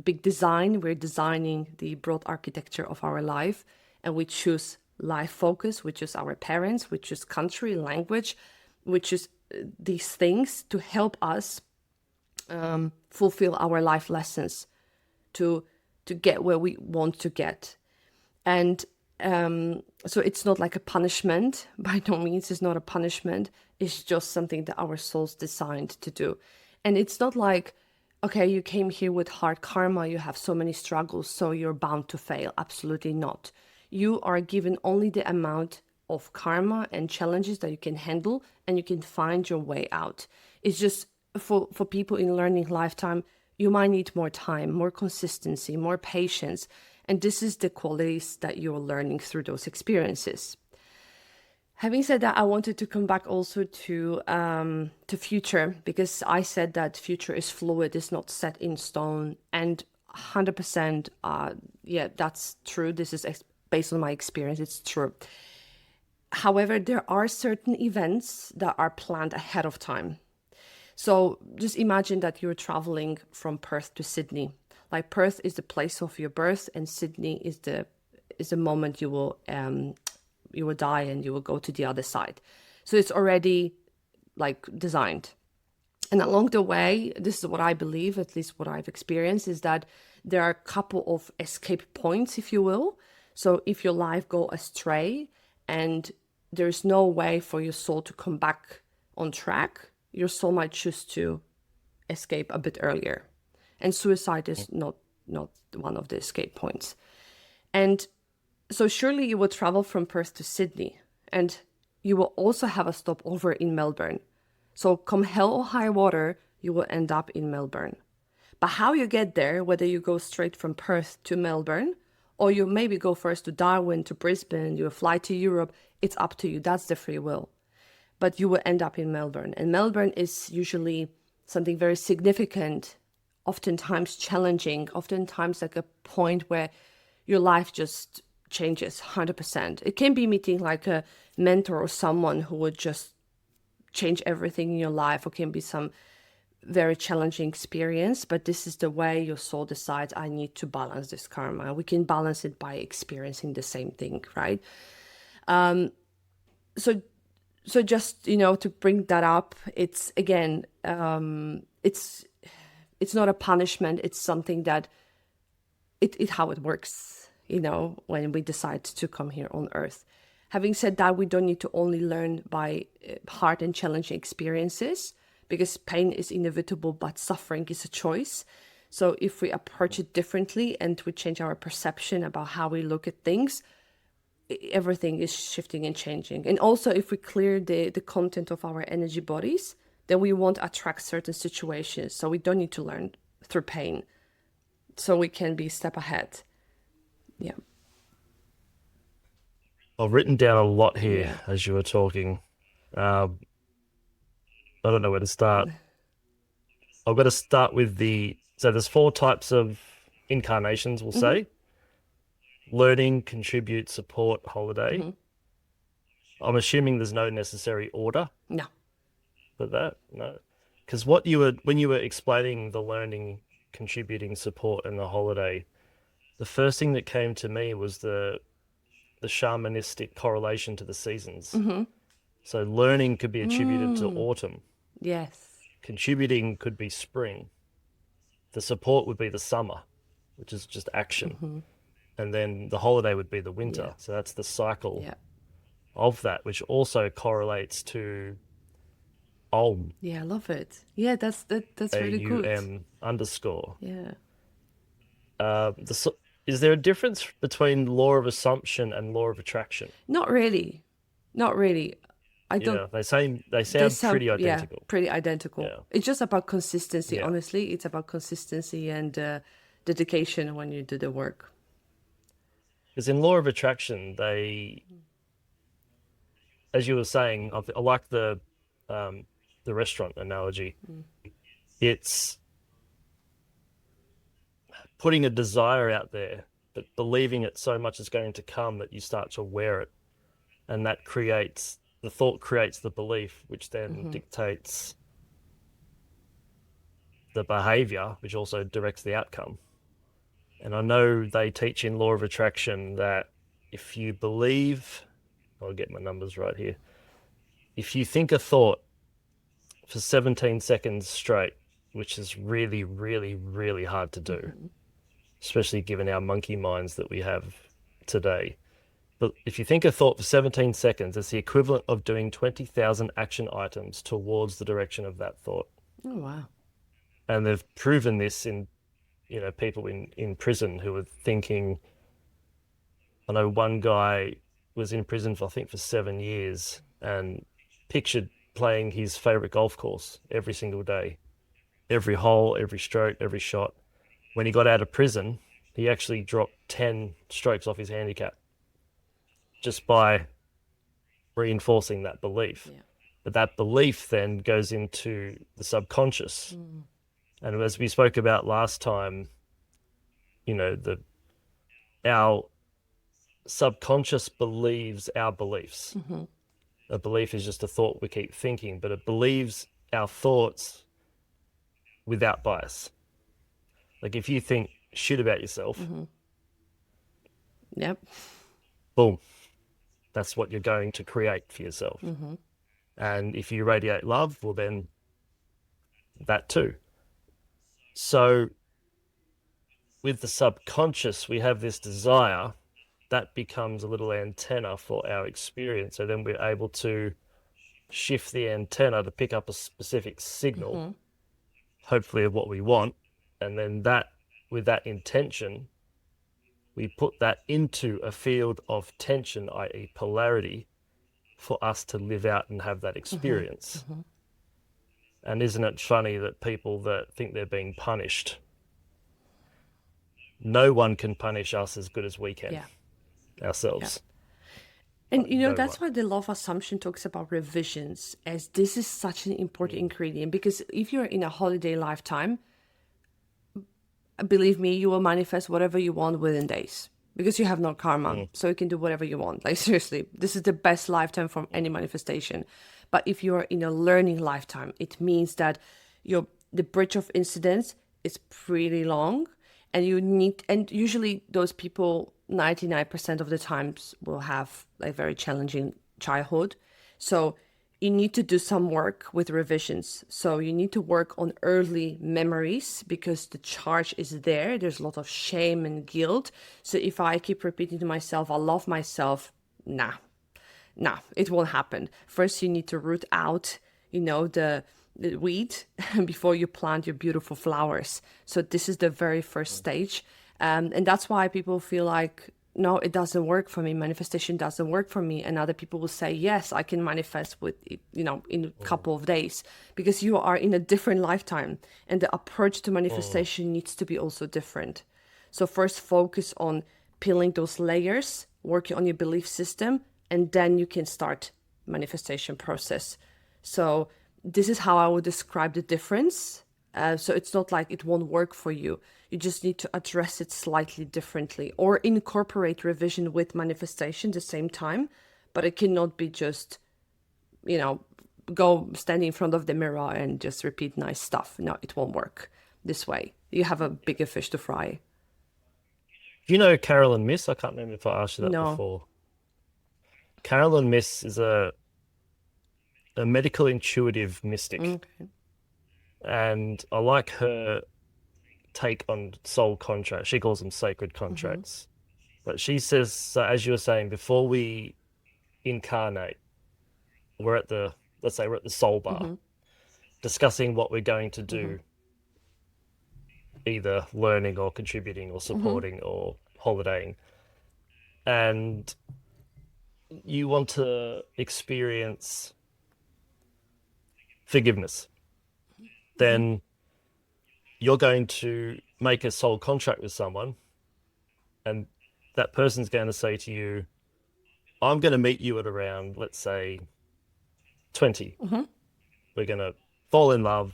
big design. We're designing the broad architecture of our life, and we choose life focus, we choose our parents, we choose country, language, we choose these things to help us fulfill our life lessons to get where we want to get. And so it's not like a punishment. By no means, it's not a punishment. It's just something that our souls designed to do. And it's not like, you came here with hard karma, you have so many struggles, so you're bound to fail. Absolutely not. You are given only the amount of karma and challenges that you can handle, and you can find your way out. It's just for people in learning lifetime, you might need more time, more consistency, more patience. And this is the qualities that you're learning through those experiences. Having said that, I wanted to come back also to future, because I said that future is fluid, it's not set in stone, and 100%, that's true. This is based on my experience, it's true. However, there are certain events that are planned ahead of time. So just imagine that you're traveling from Perth to Sydney. Like Perth is the place of your birth, and Sydney is the moment you will die and you will go to the other side. So it's already like designed. And along the way, this is what I believe, at least what I've experienced, is that there are a couple of escape points, if you will. So if your life go astray and there's no way for your soul to come back on track, your soul might choose to escape a bit earlier. And suicide is not one of the escape points. And so surely you will travel from Perth to Sydney, and you will also have a stopover in Melbourne. So come hell or high water, you will end up in Melbourne. But how you get there, whether you go straight from Perth to Melbourne, or you maybe go first to Darwin, to Brisbane, you fly to Europe, it's up to you. That's the free will. But you will end up in Melbourne. And Melbourne is usually something very significant, oftentimes challenging, oftentimes like a point where your life just changes 100%. It can be meeting like a mentor or someone who would just change everything in your life, or can be some very challenging experience, but this is the way your soul decides, I need to balance this karma. We can balance it by experiencing the same thing, right? So just, to bring that up, it's again, it's not a punishment. It's something that it how it works, when we decide to come here on earth. Having said that, we don't need to only learn by hard and challenging experiences, because pain is inevitable, but suffering is a choice. So if we approach it differently and we change our perception about how we look at things, everything is shifting and changing. And also, if we clear the content of our energy bodies, then we won't attract certain situations. So we don't need to learn through pain. So we can be a step ahead. Yeah. I've written down a lot here as you were talking. I don't know where to start. I've got to start with so there's 4 types of incarnations, we'll say. Learning, contribute, support, holiday. I'm assuming there's no necessary order. No. For that? No. Because when you were explaining the learning, contributing, support, and the holiday, the first thing that came to me was the shamanistic correlation to the seasons. So learning could be attributed to autumn. Yes. Contributing could be spring. The support would be the summer, which is just action. And then the holiday would be the winter. So that's the cycle of that, which also correlates to Om. Yeah, I love it. Yeah, that's really good. AUM_. Yeah. Is there a difference between law of assumption and law of attraction? Not really. I don't. Yeah, they sound pretty identical. Yeah, pretty identical. Yeah. It's just about consistency. Yeah. Honestly, it's about consistency and dedication when you do the work. Because in law of attraction, as you were saying, I like the restaurant analogy. It's putting a desire out there, but believing it so much is going to come that you start to wear it, and that the thought creates the belief, which then dictates the behavior, which also directs the outcome. And I know they teach in law of attraction that if you believe, I'll get my numbers right here. If you think a thought for 17 seconds straight, which is really, really, really hard to do, especially given our monkey minds that we have today. But if you think a thought for 17 seconds, it's the equivalent of doing 20,000 action items towards the direction of that thought. Oh, wow. And they've proven this in, people in prison who were thinking, I know one guy was in prison for 7 years and pictured playing his favorite golf course every single day, every hole, every stroke, every shot. When he got out of prison, he actually dropped 10 strokes off his handicap just by reinforcing that belief. Yeah. But that belief then goes into the subconscious. And as we spoke about last time, our subconscious believes our beliefs. A belief is just a thought we keep thinking, but it believes our thoughts without bias. Like if you think shit about yourself, Yep. boom, that's what you're going to create for yourself. And if you radiate love, well then that too. So with the subconscious, we have this desire that becomes a little antenna for our experience. So then we're able to shift the antenna to pick up a specific signal, hopefully of what we want. And then that, with that intention, we put that into a field of tension, i.e. polarity, for us to live out and have that experience. And isn't it funny that people that think they're being punished, no one can punish us as good as we can ourselves. And you know, No that's why the law of assumption talks about revisions, as this is such an important ingredient. Because if you're in a holiday lifetime, believe me, you will manifest whatever you want within days, because you have no karma. So you can do whatever you want. Like seriously, this is the best lifetime for any manifestation. But if you are in a learning lifetime, it means that the bridge of incidents is pretty long, and usually those people 99% of the times will have a very challenging childhood. So you need to do some work with revisions. So you need to work on early memories, because the charge is there. There's a lot of shame and guilt. So if I keep repeating to myself, I love myself, nah, it won't happen. First, you need to root out, the weed before you plant your beautiful flowers. So this is the very first stage. And that's why people feel like, no, it doesn't work for me. Manifestation doesn't work for me. And other people will say, yes, I can manifest in a couple of days, because you are in a different lifetime. And the approach to manifestation needs to be also different. So first focus on peeling those layers, working on your belief system, and then you can start manifestation process. So this is how I would describe the difference. So it's not like it won't work for you. You just need to address it slightly differently, or incorporate revision with manifestation at the same time. But it cannot be just, go stand in front of the mirror and just repeat nice stuff. No, it won't work this way. You have a bigger fish to fry. Do you know Carolyn Miss? I can't remember if I asked you that before. Carolyn Miss is a medical intuitive mystic. Okay. And I like her take on soul contracts. She calls them sacred contracts. But she says, so as you were saying, before we incarnate, let's say we're at the soul bar, discussing what we're going to do, either learning or contributing or supporting or holidaying. And you want to experience forgiveness. Then you're going to make a soul contract with someone, and that person's going to say to you, I'm going to meet you at around, let's say, 20. We're going to fall in love,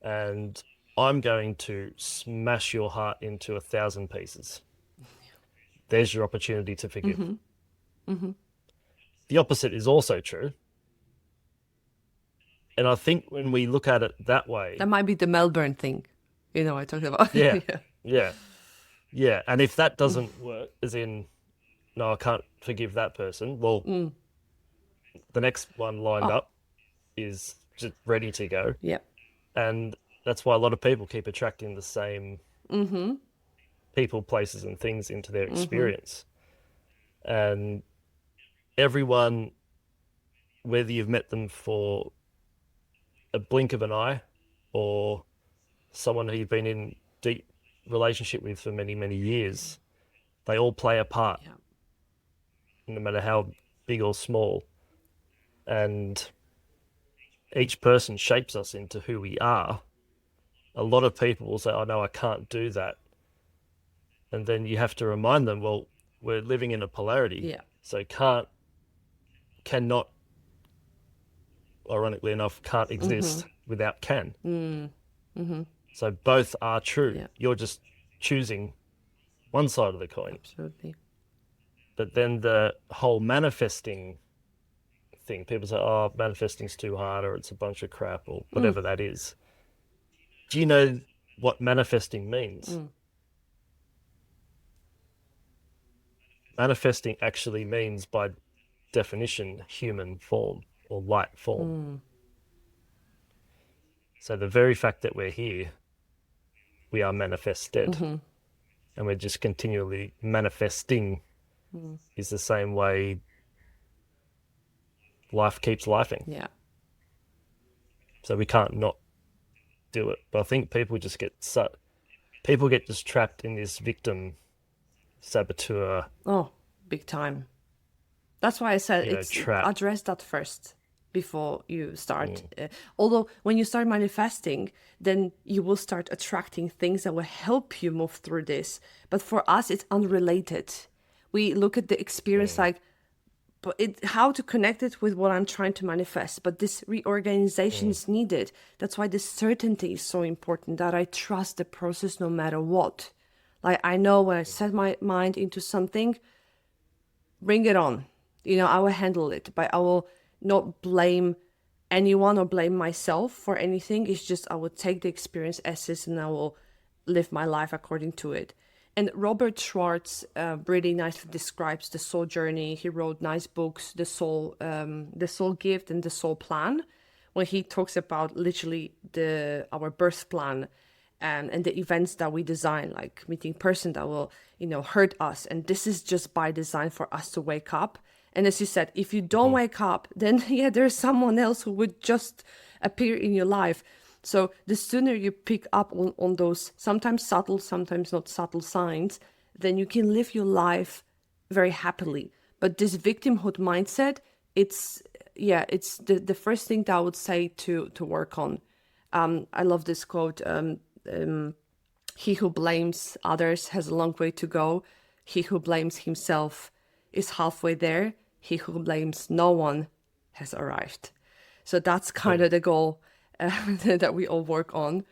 and I'm going to smash your heart into 1,000 pieces. There's your opportunity to forgive. The opposite is also true. And I think when we look at it that way... That might be the Melbourne thing, I talked about. Yeah. And if that doesn't work, as in, no, I can't forgive that person, well, the next one lined up is just ready to go. Yep. And that's why a lot of people keep attracting the same people, places, and things into their experience. And everyone, whether you've met them for a blink of an eye or someone who you've been in deep relationship with for many, many years, they all play a part, no matter how big or small. And each person shapes us into who we are. A lot of people will say, oh no, I can't do that. And then you have to remind them, well, we're living in a polarity. So cannot, ironically enough, can't exist without can. So both are true. You're just choosing one side of the coin. Absolutely. But then the whole manifesting thing, people say, oh, manifesting's too hard, or it's a bunch of crap, or whatever that is. do you know what manifesting means? Manifesting actually means, by definition, human form or light form. So the very fact that we're here, we are manifested, and we're just continually manifesting is the same way life keeps lifing. Yeah. So we can't not do it. But I think people just get just trapped in this victim saboteur. Oh, big time. That's why I said trap. address that first before you start. Although when you start manifesting, then you will start attracting things that will help you move through this. But for us, it's unrelated. We look at the experience like, but how to connect it with what I'm trying to manifest. But this reorganization is needed. That's why this certainty is so important, that I trust the process no matter what. Like, I know when I set my mind into something, bring it on. I will handle it, but I will not blame anyone or blame myself for anything. It's just I will take the experience as is and I will live my life according to it. And Robert Schwartz really nicely describes the soul journey. He wrote nice books, The Soul Gift and The Soul Plan, when he talks about literally our birth plan and the events that we design, like meeting person that will, hurt us. And this is just by design for us to wake up. And as you said, if you don't wake up, then there's someone else who would just appear in your life. So the sooner you pick up on those sometimes subtle, sometimes not subtle signs, then you can live your life very happily. But this victimhood mindset, it's the first thing that I would say to work on. I love this quote. He who blames others has a long way to go. He who blames himself is halfway there. He who blames no one has arrived. So that's kind of the goal that we all work on.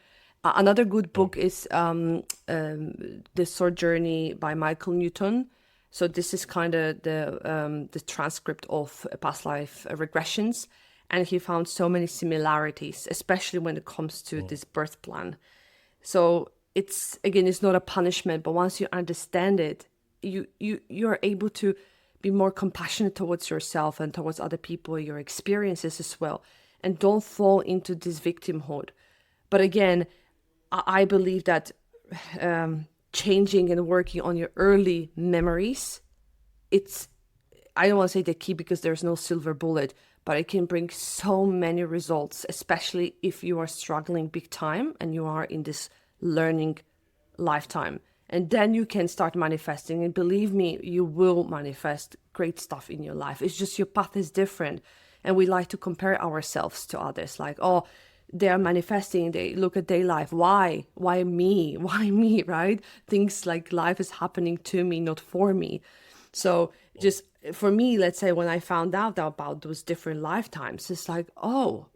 Another good book is The Soul Journey by Michael Newton. So this is kind of the transcript of past life regressions. And he found so many similarities, especially when it comes to this birth plan. So it's not a punishment, but once you understand it, you're able to be more compassionate towards yourself and towards other people, your experiences as well. And don't fall into this victimhood. But again, I believe that changing and working on your early memories, I don't want to say the key because there's no silver bullet, but it can bring so many results, especially if you are struggling big time and you are in this learning lifetime. And then you can start manifesting. And believe me, you will manifest great stuff in your life. It's just your path is different. And we like to compare ourselves to others. Like, oh, they are manifesting. They look at their life. Why? Why me? Why me, right? Things like life is happening to me, not for me. So just for me, let's say when I found out about those different lifetimes, it's like, oh,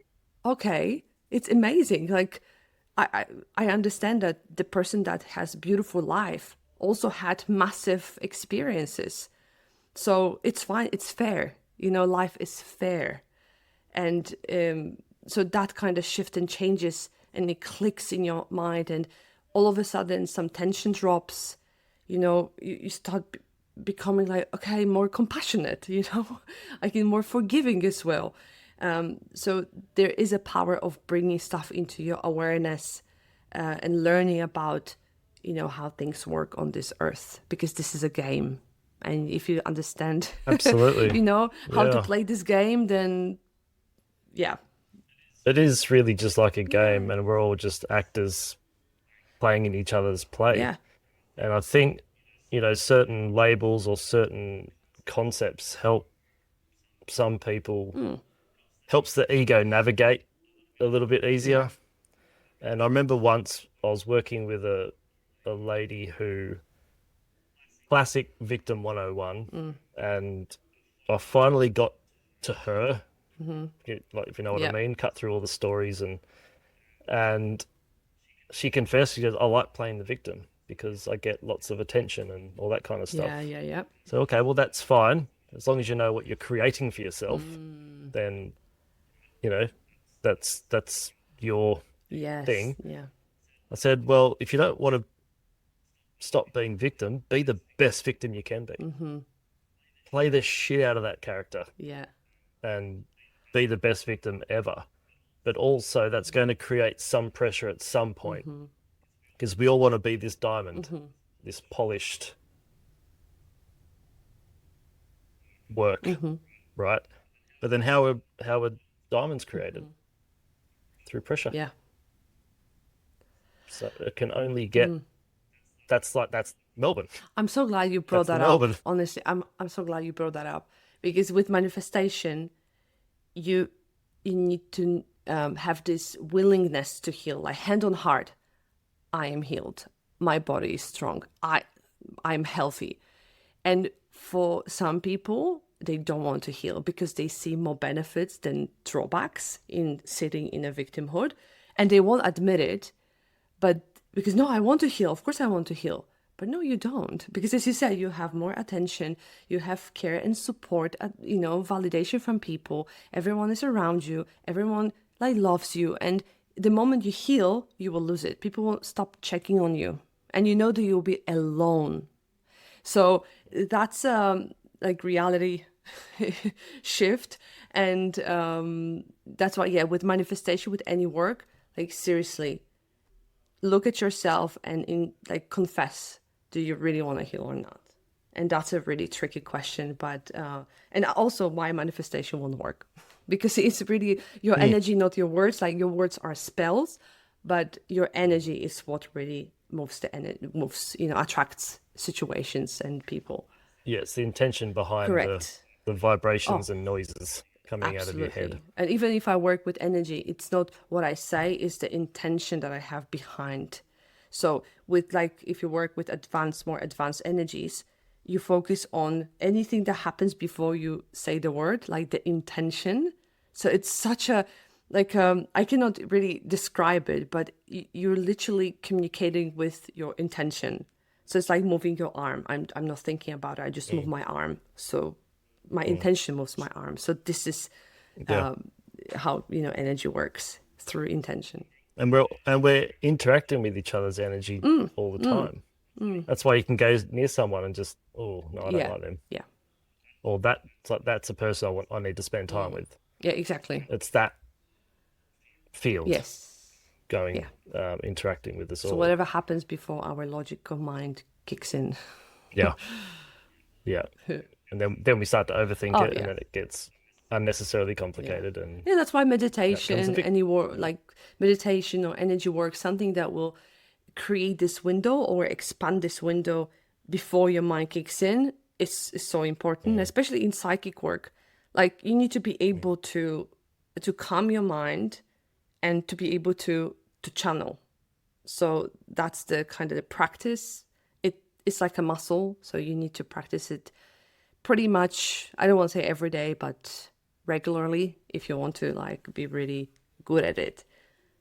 okay, it's amazing. Like, I understand that the person that has beautiful life also had massive experiences. So it's fine. It's fair. Life is fair. And so that kind of shift and changes and it clicks in your mind and all of a sudden some tension drops, you start becoming like, okay, more compassionate, like more forgiving as well. So there is a power of bringing stuff into your awareness and learning about, how things work on this earth, because this is a game. And if you understand, absolutely, how to play this game, then yeah. It is really just like a game and we're all just actors playing in each other's play. Yeah. And I think, certain labels or certain concepts help some people, helps the ego navigate a little bit easier. Yeah. And I remember once I was working with a lady who, classic victim 101, and I finally got to her, like, if you know what I mean, cut through all the stories and she confessed, she goes, I like playing the victim because I get lots of attention and all that kind of stuff. Yeah. So, okay, well, that's fine. As long as you know what you're creating for yourself, then, that's your thing. Yeah. I said, well, if you don't want to stop being victim, be the best victim you can be. Play the shit out of that character Yeah. and be the best victim ever. But also that's going to create some pressure at some point, because we all want to be this diamond, this polished work, right? But then how are diamonds created? Through pressure. Yeah. So it can only get that's Melbourne. I'm so glad you brought That's that Melbourne. up. Honestly, I'm so glad you brought that up, because with manifestation, you need to have this willingness to heal, like hand on heart. I am healed. My body is strong. I'm healthy. And for some people, they don't want to heal because they see more benefits than drawbacks in sitting in a victimhood, and they won't admit it. But because no, I want to heal. Of course I want to heal. But no, you don't. Because as you said, you have more attention, you have care and support, validation from people. Everyone is around you. Everyone loves you. And the moment you heal, you will lose it. People won't stop checking on you. And you know that you'll be alone. So that's reality shift. And that's why, with manifestation, with any work, seriously, look at yourself and confess, do you really want to heal or not? And that's a really tricky question, but and also why manifestation won't work, because it's really your energy, not your words. Your words are spells, but your energy is what really attracts situations and people. Yeah, it's the intention behind the vibrations and noises coming out of your head. And even if I work with energy, it's not what I say, it's the intention that I have behind. So with if you work with more advanced energies, you focus on anything that happens before you say the word, like the intention. So it's such a, I cannot really describe it, but you're literally communicating with your intention. So it's like moving your arm. I'm not thinking about it. I just move my arm. So my intention moves my arm. So this is how energy works, through intention. And we're interacting with each other's energy all the time. That's why you can go near someone and just, oh no, I don't like them. Yeah. Or that's a person I need to spend time with. Yeah, exactly. It's that field. Yes. Going interacting with us all. So whatever happens before our logical mind kicks in. Yeah. Yeah. And then we start to overthink it, and then it gets unnecessarily complicated. And that's why meditation, meditation or energy work, something that will create this window or expand this window before your mind kicks in, is so important, especially in psychic work. You need to be able to calm your mind and to be able to channel. So that's the kind of the practice. It's like a muscle, so you need to practice it pretty much, I don't want to say every day, but regularly, if you want to be really good at it.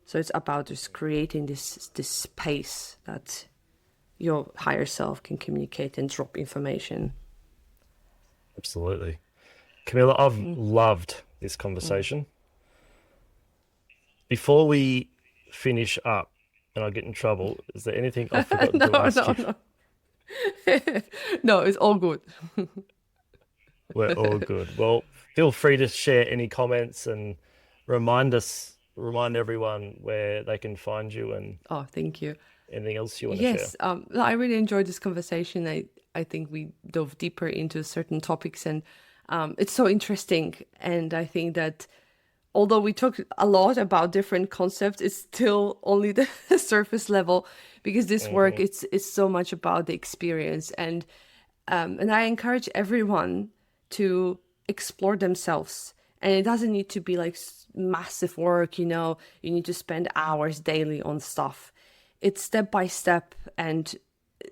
So it's about just creating this space that your higher self can communicate and drop information. Absolutely. Kamila, I've loved this conversation. Before we finish up and I get in trouble, is there anything I've forgotten to ask you? No. No, it's all good. We're all good. Well, feel free to share any comments and remind everyone where they can find you and thank you. Anything else you want to share? Yes, I really enjoyed this conversation. I think we dove deeper into certain topics, and it's so interesting. And I think that although we talked a lot about different concepts, it's still only the surface level, because this work it's so much about the experience. And I encourage everyone to explore themselves. And it doesn't need to be massive work, you need to spend hours daily on stuff. It's step by step, and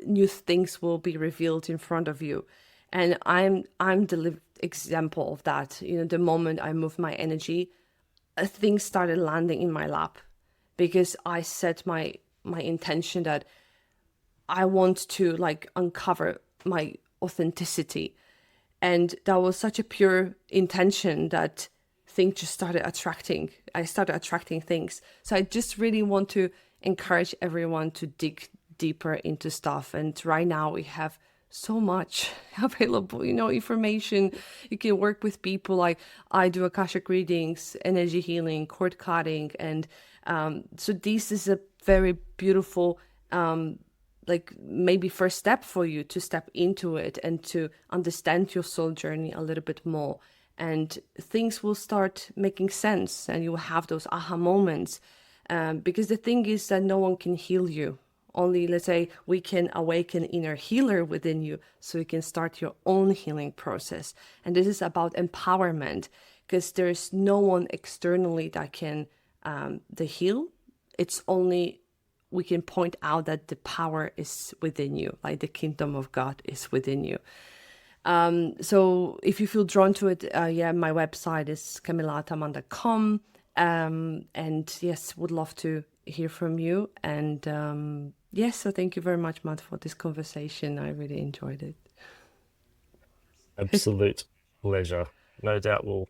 new things will be revealed in front of you. And I'm the example of that. The moment I moved my energy, things started landing in my lap, because I set my intention that I want to uncover my authenticity. And that was such a pure intention that things just started attracting. I started attracting things. So I just really want to encourage everyone to dig deeper into stuff. And right now we have so much available, information. You can work with people. Like I do Akashic readings, energy healing, cord cutting. And so this is a very beautiful, maybe first step for you to step into it and to understand your soul journey a little bit more. And things will start making sense and you will have those aha moments. Because the thing is that no one can heal you. Only, let's say, we can awaken inner healer within you so you can start your own healing process. And this is about empowerment, because there's no one externally that can heal. It's only we can point out that the power is within you, like the kingdom of God is within you. So if you feel drawn to it, my website is KamilaAtaman.com. And yes, would love to hear from you. And so thank you very much, Matt, for this conversation. I really enjoyed it. Absolute pleasure. No doubt we'll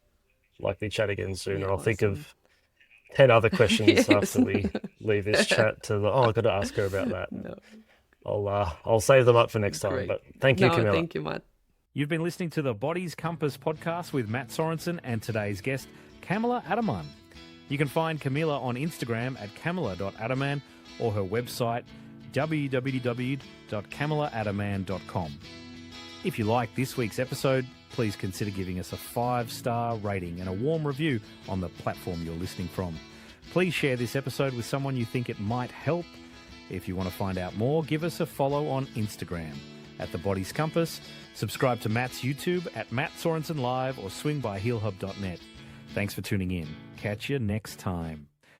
likely chat again soon. Yeah, and I'll think awesome. of 10 other questions Yes. after we leave this chat I've got to ask her about that. No, I'll save them up for next time. great. But thank you, Kamila. Thank you, Matt. You've been listening to the Body's Compass podcast with Matt Sorensen and today's guest, Kamila Ataman. You can find Kamila on Instagram at kamila.ataman or her website, www.kamilaataman.com. If you like this week's episode, please consider giving us a 5-star rating and a warm review on the platform you're listening from. Please share this episode with someone you think it might help. If you want to find out more, give us a follow on Instagram at The Body's Compass. Subscribe to Matt's YouTube at Matt Sorensen Live or swing by healhub.net. Thanks for tuning in. Catch you next time.